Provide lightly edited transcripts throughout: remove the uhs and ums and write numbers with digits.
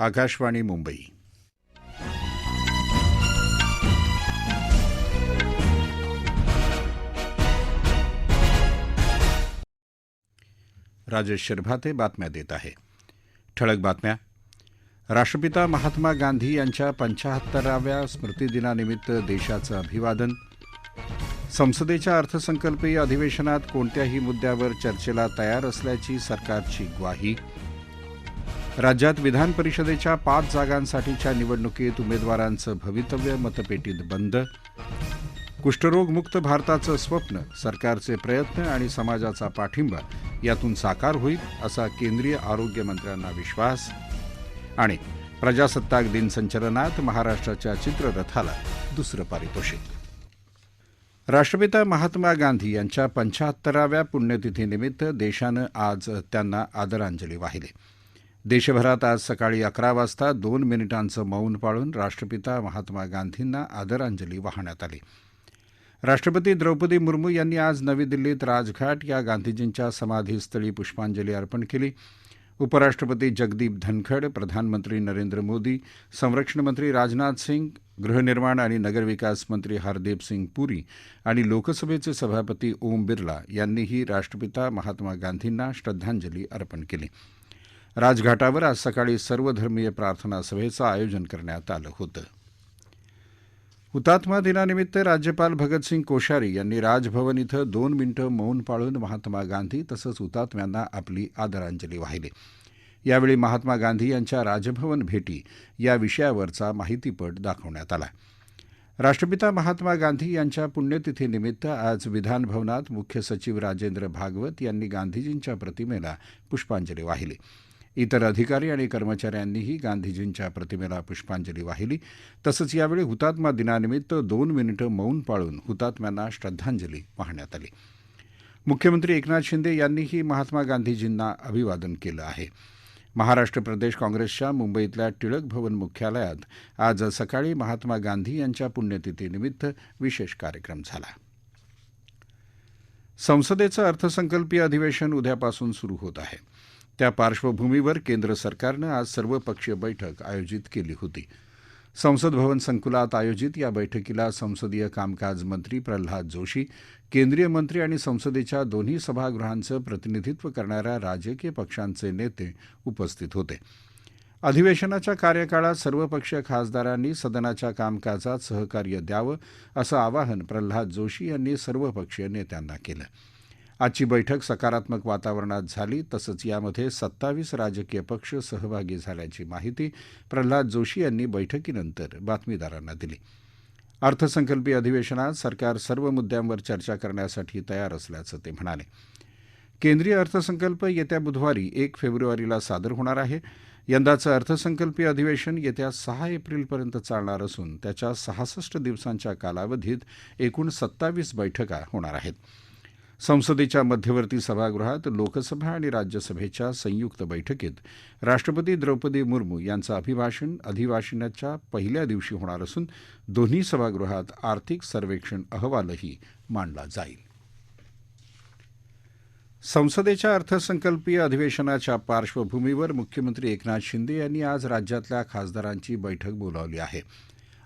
आकाशवाणी मुंबई. राजेश शिरभाते बातम्या देत आहे. ठळक बातम्या. राष्ट्रपिता महात्मा गांधी यांच्या 75व्या स्मृतिदिनानिमित्त देशाचं अभिवादन. संसदेच्या अर्थसंकल्पीय अधिवेशनात कोणत्याही मुद्द्यावर चर्चेला तयार असल्याची सरकारची ग्वाही. राज्यात विधान परिषदेच्या 5 जागांसाठीच्या निवडणुकीत उमेदवारांचं भवितव्य मतपेटीत बंद. कुष्ठरोगमुक्त भारताचं स्वप्न, सरकारचे प्रयत्न आणि समाजाचा पाठिंबा यातून साकार होईल असा केंद्रीय आरोग्यमंत्र्यांना विश्वास. आणि प्रजासत्ताक दिन संचलनात महाराष्ट्राच्या चित्ररथाला दुसरं पारितोषिक. राष्ट्रपिता महात्मा गांधी यांच्या 75व्या पुण्यतिथीनिमित्त देशानं आज त्यांना आदरांजली वाहिली. देशभरात आज सकाळी 11 वाजता 2 मिनिटांचं मौन पाळून राष्ट्रपिता महात्मा गांधींना आदरांजली वाहण्यात आली. राष्ट्रपती द्रौपदी मुर्मू यांनी आज नवी दिल्लीत राजघाट या गांधीजींच्या समाधीस्थळी पुष्पांजली अर्पण केली. उपराष्ट्रपती जगदीप धनखड, प्रधानमंत्री नरेंद्र मोदी, संरक्षण मंत्री राजनाथ सिंग, गृहनिर्माण आणि नगरविकास मंत्री हरदीप सिंग पुरी आणि लोकसभेचे सभापती ओम बिर्ला यांनीही राष्ट्रपिता महात्मा गांधींना श्रद्धांजली अर्पण केली. राजघाटावर आज सकाळी सर्वधर्मीय प्रार्थना सभेचं आयोजन करण्यात आलं होतं. हुतात्मा दिनानिमित्त राज्यपाल भगतसिंग कोश्यारी यांनी राजभवन इथं 2 मिनिटं मौन पाळून महात्मा गांधी तसंच हुतात्म्यांना आपली आदरांजली वाहिली. यावेळी महात्मा गांधी यांच्या राजभवन भेटी या विषयावरचा माहितीपट दाखवण्यात आला. राष्ट्रपिता महात्मा गांधी यांच्या पुण्यतिथीनिमित्त आज विधानभवनात मुख्य सचिव राजेंद्र भागवत यांनी गांधीजींच्या प्रतिमेला पुष्पांजली वाहिली. इतर अधिकारी आणि कर्मचाऱ्यांनीही गांधीजींच्या प्रतिमेला पुष्पांजली वाहिली. तसंच यावेळी हुतात्मा दिनानिमित्त 2 मिनिटं मौन पाळून हुतात्म्यांना श्रद्धांजली वाहण्यात आली. मुख्यमंत्री एकनाथ शिंदे यांनीही महात्मा गांधीजींना अभिवादन केलं आहे. महाराष्ट्र प्रदेश काँग्रेसच्या मुंबईतल्या टिळक भवन मुख्यालयात आज सकाळी महात्मा गांधी यांच्या पुण्यतिथीनिमित्त विशेष कार्यक्रम झाला. संसदेचं अर्थसंकल्पीय अधिवेशन उद्यापासून सुरू होत आहे. त्या पार्श्वभूमीवर केंद्र सरकारनं आज सर्वपक्षीय बैठक आयोजित केली होती. संसद भवन संकुलात आयोजित या बैठकीला संसदीय कामकाज मंत्री प्रल्हाद जोशी, केंद्रीय मंत्री आणि संसदेच्या दोन्ही सभागृहांचं प्रतिनिधित्व करणाऱ्या राजकीय पक्षांचे नेते उपस्थित होते. अधिवेशनाच्या कार्यकाळात सर्वपक्षीय खासदारांनी सदनाच्या कामकाजात सहकार्य द्यावं असं आवाहन प्रल्हाद जोशी यांनी सर्वपक्षीय नेत्यांना केलं. आजची बैठक सकारात्मक वातावरणात झाली. तसंच यामध्ये 27 राजकीय पक्ष सहभागी झाल्याची माहिती प्रल्हाद जोशी यांनी बैठकीनंतर बातमीदारांना दिली. अर्थसंकल्पीय अधिवेशनात सरकार सर्व मुद्द्यांवर चर्चा करण्यासाठी तयार असल्याचं ते म्हणाले. केंद्रीय अर्थसंकल्प येत्या बुधवारी 1 फेब्रुवारीला सादर होणार आहे. यंदाचं अर्थसंकल्पीय अधिवेशन येत्या 6 एप्रिलपर्यंत चालणार असून त्याच्या 66 दिवसांच्या कालावधीत एकूण 27 बैठका होणार आहेत. संसदेच्या मध्यवर्ती सभागृहात लोकसभा आणि राज्यसभेच्या संयुक्त बैठकीत राष्ट्रपती द्रौपदी मुर्मू यांचं अभिभाषण अधिवेशनाच्या पहिल्या दिवशी होणार असून दोन्ही सभागृहात आर्थिक सर्वेक्षण अहवालही मांडला जाईल. संसदेच्या अर्थसंकल्पीय अधिवेशनाच्या पार्श्वभूमीवर मुख्यमंत्री एकनाथ शिंदे यांनी आज राज्यातल्या खासदारांची बैठक बोलावली आहे.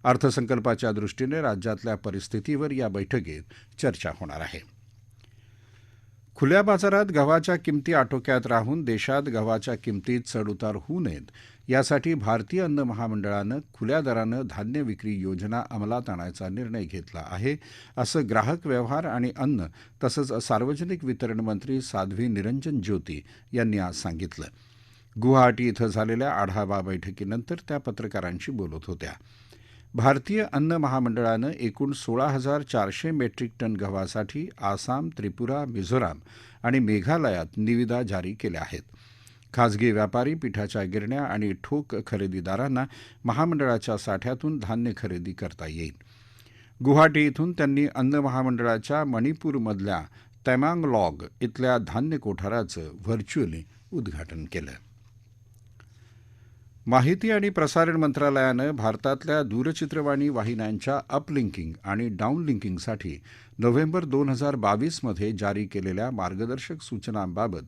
अर्थसंकल्पाच्या दृष्टीने राज्यातल्या परिस्थितीवर या बैठकीत चर्चा होणार आहे. खुल्या बाजारात गव्हाच्या किमती आटोक्यात राहून देशात गव्हाच्या किमतीत चढउतार होऊ नयेत यासाठी भारतीय अन्न महामंडळानं खुल्या दरानं धान्य विक्री योजना अंमलात आणायचा निर्णय घेतला आहे असं ग्राहक व्यवहार आणि अन्न तसंच सार्वजनिक वितरण मंत्री साध्वी निरंजन ज्योती यांनी आज सांगितलं. गुवाहाटी इथं झालेल्या आढावा बैठकीनंतर त्या पत्रकारांशी बोलत होत्या. भारतीय अन्न महामंडळानं एकूण 16,400 मेट्रिक टन गव्हासाठी आसाम, त्रिपुरा, मिझोराम आणि मेघालयात निविदा जारी केल्या आहेत. खासगी व्यापारी, पिठाच्या गिरण्या आणि ठोक खरेदीदारांना महामंडळाच्या साठ्यातून धान्य खरेदी करता येईल. गुवाहाटी इथून त्यांनी अन्न महामंडळाच्या मणिपूरमधल्या तॅमांगलॉग इथल्या धान्य कोठाराचं व्हर्च्युअली उद्घाटन केलं. माहिती आणि प्रसारण मंत्रालयानं भारतातल्या दूरचित्रवाणी वाहिन्यांच्या अपलिंकिंग आणि डाऊनलिंकिंगसाठी नोव्हेंबर 2022 मध्ये जारी केलेल्या मार्गदर्शक सूचनांबाबत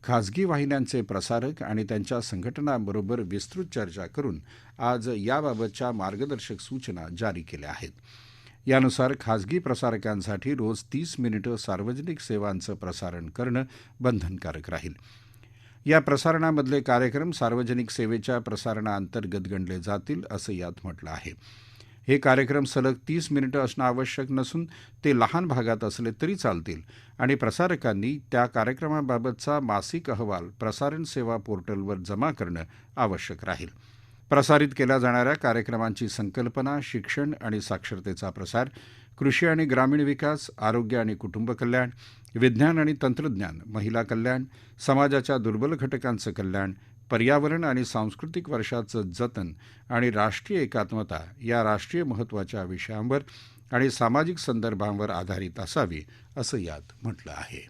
खासगी वाहिन्यांचे प्रसारक आणि त्यांच्या संघटनांबरोबर विस्तृत चर्चा करून आज याबाबतच्या मार्गदर्शक सूचना जारी केल्या आहेत. यानुसार खासगी प्रसारकांसाठी रोज 30 मिनिटं सार्वजनिक सेवांचं प्रसारण करणं बंधनकारक राहील. या प्रसारणामधले कार्यक्रम सार्वजनिक सेवेच्या प्रसारणाअंतर्गत गणले जातील असं यात म्हटलं आहे. हे कार्यक्रम सलग 30 मिनिटं असणं आवश्यक नसून ते लहान भागात असले तरी चालतील आणि प्रसारकांनी त्या कार्यक्रमाबाबतचा मासिक अहवाल प्रसारण सेवा पोर्टलवर जमा करणं आवश्यक राहील. प्रसारित केल्या जाणाऱ्या कार्यक्रमांची संकल्पना, शिक्षण आणि साक्षरतेचा प्रसार, कृषी आणि ग्रामीण विकास, आरोग्य आणि कुटुंब कल्याण, विज्ञान आणि तंत्रज्ञान, महिला कल्याण, समाजाच्या दुर्बल घटकांचं कल्याण, पर्यावरण आणि सांस्कृतिक वारशाचं जतन आणि राष्ट्रीय एकात्मता या राष्ट्रीय महत्त्वाच्या विषयांवर आणि सामाजिक संदर्भांवर आधारित असावी असं यात म्हटलं आहे.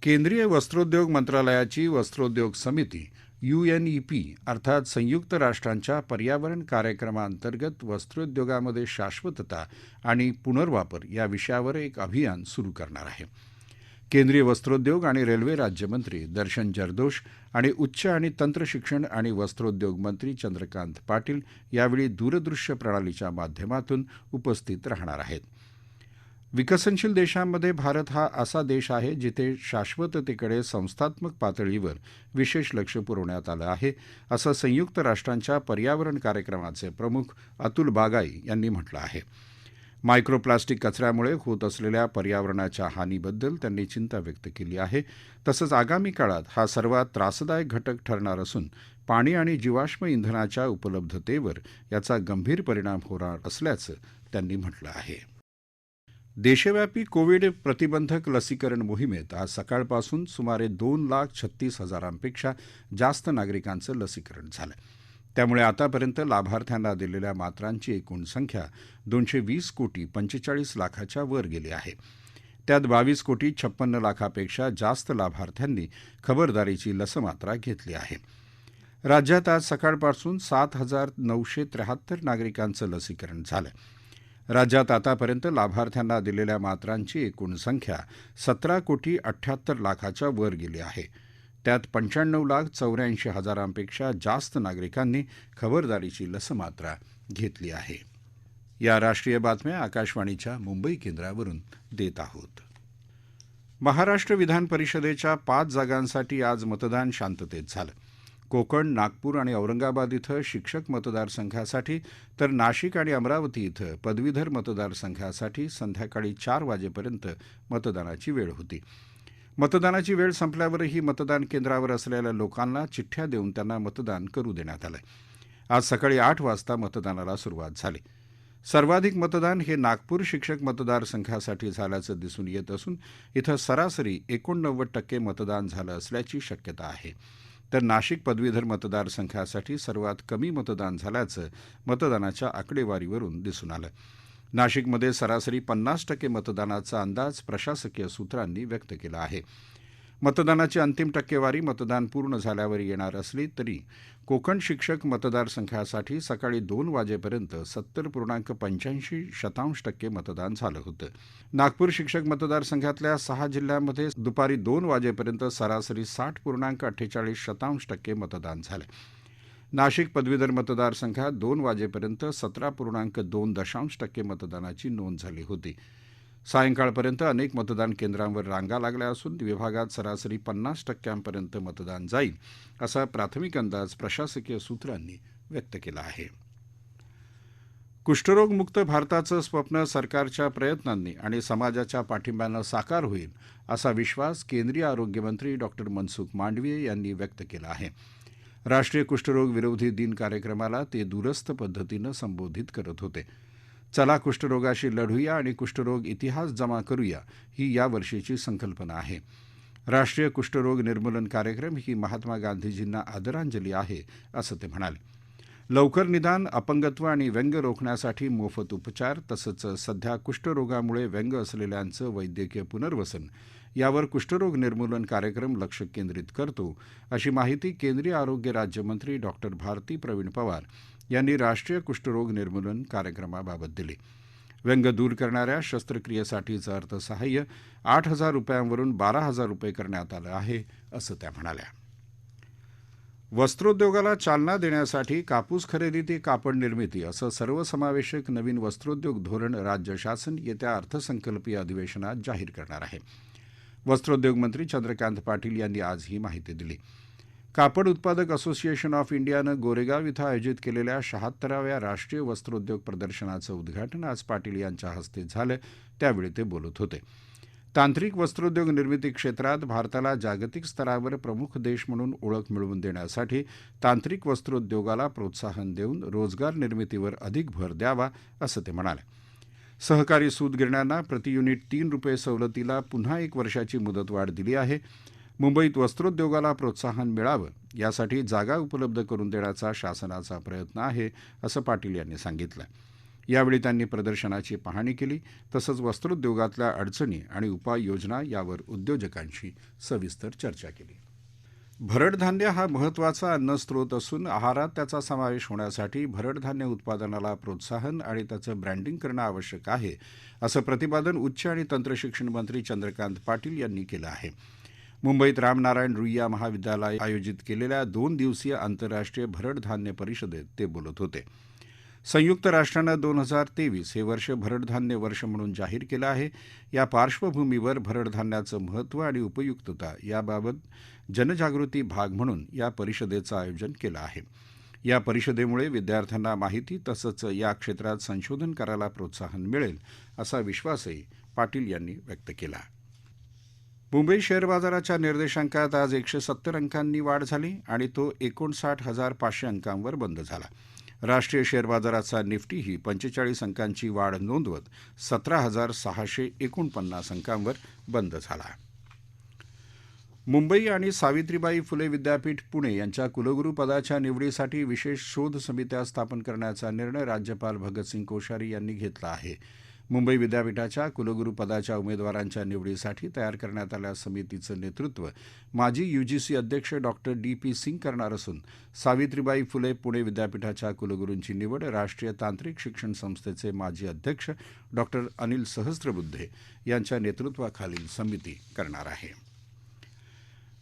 केंद्रीय वस्त्रोद्योग मंत्रालयाची वस्त्रोद्योग समिती UNEP अर्थात संयुक्त राष्ट्रांच्या पर्यावरण कार्यक्रमाअंतर्गत वस्त्रोद्योगामध्ये शाश्वतता आणि पुनर्वापर या विषयावर एक अभियान सुरू करणार आहे. केंद्रीय वस्त्रोद्योग आणि रेल्वे राज्यमंत्री दर्शन जरदोश आणि उच्च आणि तंत्र शिक्षण आणि वस्त्रोद्योग मंत्री चंद्रकांत पाटील यावेळी दूरदृश्य प्रणालीच्या माध्यमातून उपस्थित राहणार आहेत. विकसनशील देशांमध्ये भारत हा असा देश आहे जिथे शाश्वततेकडे संस्थात्मक पातळीवर विशेष लक्ष पुरवण्यात आलं आहे, असं संयुक्त राष्ट्रांच्या पर्यावरण कार्यक्रमाचे प्रमुख अतुल बागाई यांनी म्हटलं आहे. मायक्रोप्लास्टिक कचऱ्यामुळे होत असलेल्या पर्यावरणाच्या हानीबद्दल त्यांनी चिंता व्यक्त केली आहे. तसंच आगामी काळात हा सर्वात त्रासदायक घटक ठरणार असून पाणी आणि जीवाश्म इंधनाच्या उपलब्धतेवर याचा गंभीर परिणाम होणार असल्याचं त्यांनी म्हटलं आहे. देशव्यापी कोविड प्रतिबंधक लसीकरण मोहिमेत आज सकाळपासून सुमारे 2,36,000पेक्षा जास्त नागरिकांचं लसीकरण झालं. त्यामुळे आतापर्यंत लाभार्थ्यांना दिलेल्या मात्रांची एकूण संख्या 220,45,00,000च्या वर गेली आहे. त्यात 22,56,00,000पेक्षा जास्त लाभार्थ्यांनी खबरदारीची लसमात्रा घेतली आहे. राज्यात आज सकाळपासून 7,973 नागरिकांचं लसीकरण झालं. राज्यात आतापर्यंत लाभार्थ्यांना दिलेल्या मात्रांची एकूण संख्या 17,78,00,000च्या वर गेली आहे. त्यात 95,84,000पेक्षा जास्त नागरिकांनी खबरदारीची लसमात्रा घेतली आहे. या राष्ट्रीय बातम्या आकाशवाणीच्या मुंबई केंद्रावरून देत आहोत. महाराष्ट्र विधान परिषदेच्या 5 जागांसाठी आज मतदान शांततेत झालं. कोकण, नागपूर आणि औरंगाबाद इथं शिक्षक मतदारसंघासाठी तर नाशिक आणि अमरावती इथं पदवीधर मतदारसंघासाठी संध्याकाळी 4 वाजेपर्यंत मतदानाची वेळ होती. मतदानाची वेळ संपल्यावरही मतदान केंद्रावर असलेल्या लोकांना चिठ्ठ्या देऊन त्यांना मतदान करू देण्यात आलं. आज सकाळी 8 वाजता मतदानाला सुरुवात झाली. सर्वाधिक मतदान हे नागपूर शिक्षक मतदारसंघासाठी झाल्याचं दिसून येत असून इथं सरासरी 89% मतदान झालं असल्याची शक्यता आहे. तर नाशिक पदवीधर मतदारसंघासाठी सर्वात कमी मतदान झाल्याचं मतदानाच्या आकडेवारीवरून दिसून आलं. नाशिकमध्ये सरासरी 50% मतदानाचा अंदाज प्रशासकीय सूत्रांनी व्यक्त केला आहे. मतदानाची अंतिम टक्केवारी मतदान पूर्ण झाल्यावर येणार असली तरी कोकण शिक्षक मतदारसंघासाठी सकाळी 2 वाजेपर्यंत 70.85% मतदान झालं होतं. नागपूर शिक्षक मतदारसंघातल्या 6 जिल्ह्यांमध्ये दुपारी 2 वाजेपर्यंत सरासरी 60.48% मतदान झालं. नाशिक पदवीधर मतदारसंघात 2 वाजेपर्यंत 17.2% मतदानाची नोंद झाली होती. सायंकाळपर्यंत अनेक मतदान केंद्रांवर रांगा लागल्या असून विभागात सरासरी 50% मतदान जाईल असा प्राथमिक अंदाज प्रशासकीय सूत्रांनी व्यक्त केला आहे. कुष्ठरोगमुक्त भारताचं स्वप्न सरकारच्या प्रयत्नांनी आणि समाजाच्या पाठिंब्यानं साकार होईल असा विश्वास केंद्रीय आरोग्यमंत्री डॉक्टर मनसुख मांडवीय यांनी व्यक्त केला आहे. राष्ट्रीय कुष्ठरोग विरोधी दिन कार्यक्रमाला ते दूरस्थ पद्धतीनं संबोधित करत होते. चला कुष्ठरोगाशी लढूया आणि कुष्ठरोग इतिहास जमा करूया ही या वर्षीची संकल्पना आहे. राष्ट्रीय कुष्ठरोग निर्मूलन कार्यक्रम ही महात्मा गांधीजींना आदरांजली आहे असं ते म्हणाले. लवकर निदान, अपंगत्व आणि व्यंग रोखण्यासाठी मोफत उपचार तसंच सध्या कुष्ठरोगामुळे व्यंग असलेल्यांचं वैद्यकीय पुनर्वसन यावर कुष्ठरोग निर्मूलन कार्यक्रम लक्ष केंद्रित करतो, अशी माहिती केंद्रीय आरोग्य राज्यमंत्री डॉक्टर भारती प्रवीण पवार यांनी राष्ट्रीय कुष्ठरोग निर्मूलन कार्यक्रमाबाबत दिली. व्यंग दूर करणाऱ्या शस्त्रक्रियेसाठीचं अर्थसहाय्य 8,000 रुपयांवरून 12,000 रुपये करण्यात आलं आहे, असं त्या म्हणाल्या. वस्त्रोद्योगाला चालना देण्यासाठी कापूस खरेदी ते कापड निर्मिती असं सर्वसमावेशक नवीन वस्त्रोद्योग धोरण राज्य शासन येत्या अर्थसंकल्पीय अधिवेशनात जाहीर करणार आहे. वस्त्रोद्योग मंत्री चंद्रकांत पाटील यांनी आज ही माहिती दिली. कापड उत्पादक असोसिएशन ऑफ इंडियानं गोरेगाव इथं आयोजित केलेल्या 76व्या राष्ट्रीय वस्त्रोद्योग प्रदर्शनाचं उद्घाटन आज पाटील यांच्या हस्ते झालं, त्यावेळी ते बोलत होते. तांत्रिक वस्त्रोद्योग निर्मिती क्षेत्रात भारताला जागतिक स्तरावर प्रमुख देश म्हणून ओळख मिळवून देण्यासाठी तांत्रिक वस्त्रोद्योगाला प्रोत्साहन देऊन रोजगार निर्मितीवर अधिक भर द्यावा, असं ते म्हणाले. सहकारी सूतगिरण्यांना प्रति युनिट 3 रुपये सवलतीला पुन्हा 1 वर्षाची मुदतवाढ दिली आहे. मुंबईत वस्त्रोद्योगाला प्रोत्साहन मिळावं यासाठी जागा उपलब्ध करून देण्याचा शासनाचा प्रयत्न आहे, असं पाटील यांनी सांगितलं. यावेळी त्यांनी प्रदर्शनाची पाहणी केली, तसंच वस्त्रोद्योगातल्या अडचणी आणि उपाययोजना यावर उद्योजकांशी सविस्तर चर्चा केली. भरड धान्य हा महत्त्वाचा अन्नस्रोत असून आहारात त्याचा समावेश होण्यासाठी भरड धान्य उत्पादनाला प्रोत्साहन आणि त्याचं ब्रँडिंग करणं आवश्यक आहे, असं प्रतिपादन उच्च आणि तंत्रशिक्षण मंत्री चंद्रकांत पाटील यांनी केलं आहे. मुंबईत रामनारायण रुईया महाविद्यालय आयोजित केलेल्या 2 दिवसीय आंतरराष्ट्रीय भरड धान्य परिषदेत ते बोलत होते. संयुक्त राष्ट्रानं 2023 हे वर्ष भरडधान्य वर्ष म्हणून जाहीर केलं आहे. या पार्श्वभूमीवर भरडधान्याचं महत्त्व आणि उपयुक्तता याबाबत जनजागृती भाग म्हणून या परिषदेचं आयोजन केलं आहे. या परिषदेमुळे विद्यार्थ्यांना माहिती तसंच या क्षेत्रात संशोधन करायला प्रोत्साहन मिळेल, असा विश्वासही पाटील यांनी व्यक्त केला. मुंबई शेअर बाजाराच्या निर्देशांकात आज 170 अंकांनी वाढ झाली आणि तो 59,500 अंकांवर बंद झाला. राष्ट्रीय शेअर बाजाराचा निफ्टीही 45 अंकांची वाढ नोंदवत 17,649 अंकांवर बंद झाला. मुंबई आणि सावित्रीबाई फुले विद्यापीठ पुणे यांच्या कुलगुरू पदाच्या निवडीसाठी विशेष शोध समित्या स्थापन करण्याचा निर्णय राज्यपाल भगतसिंग कोश्यारी यांनी घेतला आहे. मुंबई विद्यापीठाच्या कुलगुरू पदाच्या उमेदवारांच्या निवडीसाठी तयार करण्यात आलेल्या समितीचं नेतृत्व माजी यूजीसी अध्यक्ष डॉक्टर डी.पी. सिंग करणार असून सावित्रीबाई फुले पुणे विद्यापीठाच्या कुलगुरूंची निवड राष्ट्रीय तांत्रिक शिक्षण संस्थेचे माजी अध्यक्ष डॉक्टर अनिल सहस्त्रबुद्धे यांच्या नेतृत्वाखालील समिती करणार आहे.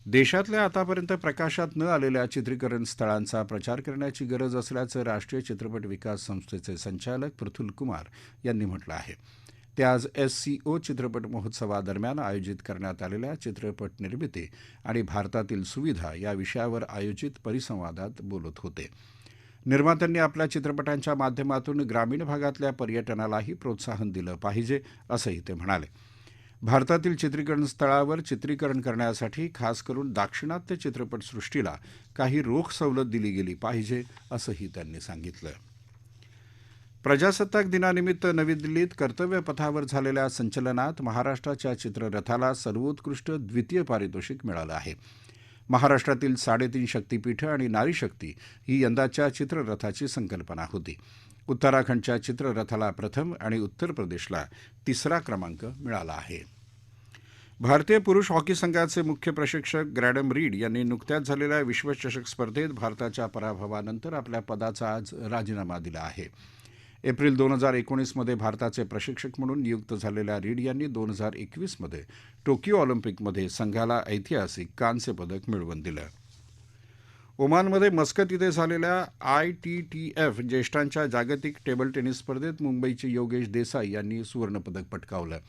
देशातल्या आतापर्यंत प्रकाशात न आलेल्या चित्रीकरण स्थळांचा प्रचार करण्याची गरज असल्याचं राष्ट्रीय चित्रपट विकास संस्थेचे संचालक पृथुल कुमार यांनी म्हटलं आहे. ते आज SCO चित्रपट महोत्सवादरम्यान आयोजित करण्यात आलेल्या चित्रपट निर्मिती आणि भारतातील सुविधा या विषयावर आयोजित परिसंवादात बोलत होते. निर्मात्यांनी आपल्या चित्रपटांच्या माध्यमातून ग्रामीण भागातल्या पर्यटनालाही प्रोत्साहन दिलं पाहिजे, असंही ते म्हणाले. भारतातील चित्रीकरण स्थळावर चित्रीकरण करण्यासाठी खास करून दाक्षिणात्य चित्रपटसृष्टीला काही रोख सवलत दिली गेली पाहिजे, असंही त्यांनी सांगितलं. प्रजासत्ताक दिनानिमित्त नवी दिल्लीत कर्तव्यपथावर झालेल्या संचलनात महाराष्ट्राच्या चित्ररथाला सर्वोत्कृष्ट द्वितीय पारितोषिक मिळालं आहे. महाराष्ट्रातील 3.5 शक्तीपीठं आणि नारीशक्ती ही यंदाच्या चित्ररथाची संकल्पना होती. उत्तराखंडच्या चित्ररथाला प्रथम आणि उत्तर प्रदेशला 3रा क्रमांक मिळाला आहे. भारतीय पुरुष हॉकी संघाचे मुख्य प्रशिक्षक ग्रॅडम रीड यांनी नुकत्याच झालेल्या विश्वचषक स्पर्धेत भारताच्या पराभवानंतर आपल्या पदाचा आज राजीनामा दिला आहे. एप्रिल 2019 मध्ये भारताचे प्रशिक्षक म्हणून नियुक्त झालेल्या रीड यांनी 2021 मध्ये टोकियो ऑलिम्पिकमध्ये संघाला ऐतिहासिक कांस्य पदक मिळवून दिलं. ओमानमध्ये मस्कत इथे झालेल्या ITTF ज्येष्ठांच्या जागतिक टेबल टेनिस स्पर्धेत मुंबईचे योगेश देसाई यांनी सुवर्णपदक पटकावलं.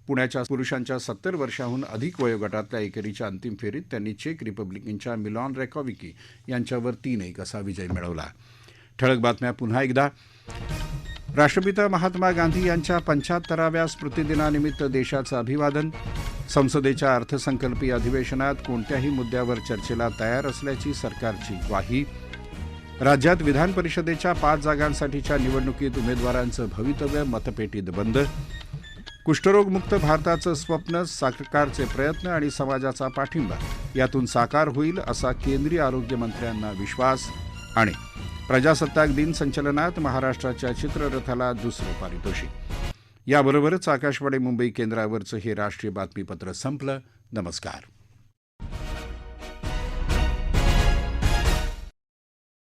पुण्याच्या पुरुषांच्या 70 वर्षांहून अधिक वयोगटातल्या एकेरीच्या अंतिम फेरीत त्यांनी चेक रिपब्लिकनच्या मिलॉन रॅकॉविकी यांच्यावर 3-1 असा विजय मिळवला. ठळक बातम्या पुन्हा एकदा. राष्ट्रपिता महात्मा गांधी यांच्या 75व्या स्मृतिदिनानिमित्त देशाचं अभिवादन. संसदेच्या अर्थसंकल्पीय अधिवेशनात कोणत्याही मुद्द्यावर चर्चेला तयार असल्याची सरकारची ग्वाही. राज्यात विधान परिषदेच्या 5 जागांसाठीच्या निवडणुकीत उमेदवारांचं भवितव्य मतपेटीत बंद. कुष्ठरोगमुक्त भारताचं स्वप्न, सरकारचे प्रयत्न आणि समाजाचा पाठिंबा यातून साकार होईल असा केंद्रीय आरोग्यमंत्र्यांना विश्वास. आणि प्रजासत्ताक दिन संचलनात महाराष्ट्राच्या चित्ररथाला 2रं पारितोषिक. याबरोबरच आकाशवाणी मुंबई केंद्रावरचं हे राष्ट्रीय बातमीपत्र संपलं. नमस्कार.